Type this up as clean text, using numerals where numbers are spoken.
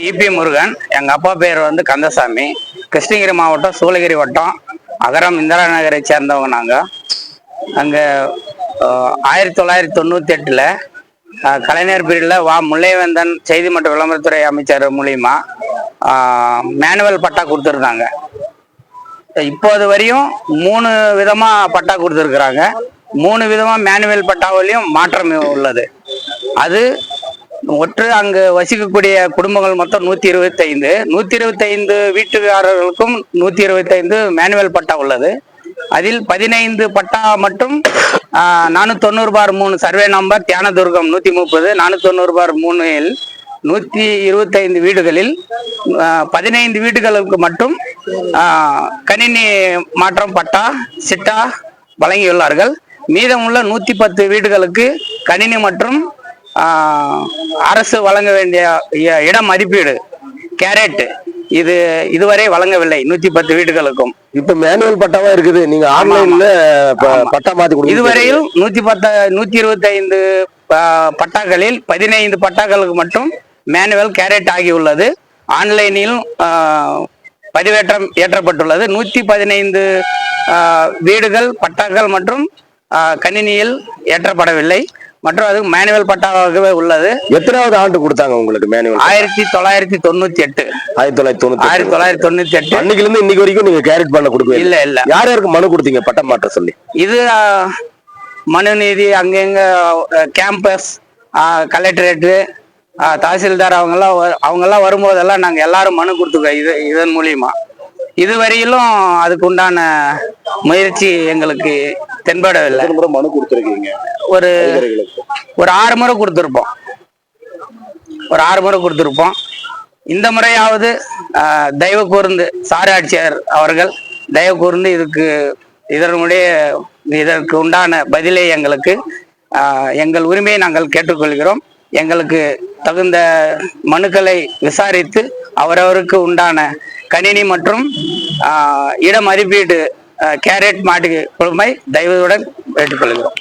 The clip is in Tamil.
இபி முருகன். எங்க அப்பா பேர் வந்து கந்தசாமி. கிருஷ்ணகிரி மாவட்டம் சூளகிரி வட்டம் அகரம் இந்திரா நகரை சேர்ந்தவங்க நாங்க. அங்க 1998ல் கலைஞர் பீரியட்ல முல்லைவேந்தன் செய்தி மற்றும் விளம்பரத்துறை அமைச்சர் மூலியமா மேனுவல் பட்டா கொடுத்துருந்தாங்க. இப்போது வரையும் 3 விதமா பட்டா கொடுத்துருக்குறாங்க. 3 விதமா மேனுவல் பட்டாவிலையும் மாற்றம் உள்ளது. அது அங்கு வசிக்கக்கூடிய குடும்பங்கள் மொத்தம் 125 வீட்டுக்காரர்களுக்கும் 125 மேனுவல் பட்டா உள்ளது. அதில் 15 பட்டா மட்டும் 490/3 சர்வே நம்பர் தியானதுர்கம் 130 490/3 125 வீடுகளில் 15 வீடுகளுக்கு மட்டும் கணினி மாற்றம் பட்டா சிட்டா வழங்கியுள்ளார்கள். மீதமுள்ள 110 வீடுகளுக்கு கணினி மற்றும் அரசு வழங்க வேண்டிய இட மதிப்பீடு கேரட் இதுவரை வழங்கவில்லை 110 வீடுகளுக்கும். இப்ப மேனுவல் பட்டாவா இருக்குது. நீங்க ஆன்லைன்ல பட்டா மாத்தி கொடுங்க. இதுவரையில் 125 பட்டாக்களில் 15 பட்டாக்களுக்கு மட்டும் மேனுவல் கேரட் ஆகியுள்ளது. ஆன்லைனில் பதிவேற்றம் ஏற்றப்பட்டுள்ளது. 115 வீடுகள் பட்டாக்கள் மற்றும் கணினியில் ஏற்றப்படவில்லை மற்றும் அது மேனுவல் பட்டாவாகவே உள்ளது. எத்தனாவது ஆண்டு கொடுத்தாங்க உங்களுக்கு மேனுவல்? 1998. 1998 அன்னைக்குல இருந்து இன்னைக்கு வரைக்கும் நீங்க கேரட் பண்ண கொடுக்கவே இல்ல? யார் யாருக்கு மனு கொடுத்தீங்க பட்டா மாற்ற சொல்லி? இது மனு நீதி அங்கங்க கேம்பஸ் கலெக்டரேட்டு தாசில்தார் அவங்கெல்லாம் வரும்போதெல்லாம் நாங்க எல்லாரும் மனு கொடுத்துருக்கோம். இதன் மூலியமா இதுவரையிலும் அதுக்கு உண்டான முயற்சி எங்களுக்கு தென்படவில்லை. மனு கொடுத்துருக்கீங்க? ஒரு 6 முறை கொடுத்துருப்போம். 6 முறை கொடுத்துருப்போம். இந்த முறையாவது தயவு கூர்ந்து சார் ஆட்சியர் அவர்கள் தயவு கூர்ந்து இதற்கு உண்டான பதிலை எங்களுக்கு எங்கள் உரிமையை நாங்கள் கேட்டுக்கொள்கிறோம். எங்களுக்கு தகுந்த மனுக்களை விசாரித்து அவரவருக்கு உண்டான கணினி மற்றும் இட மதிப்பீடு கேரட் மாட்டு கொடுமை தயவுடன் கேட்டுக்கொள்கிறோம்.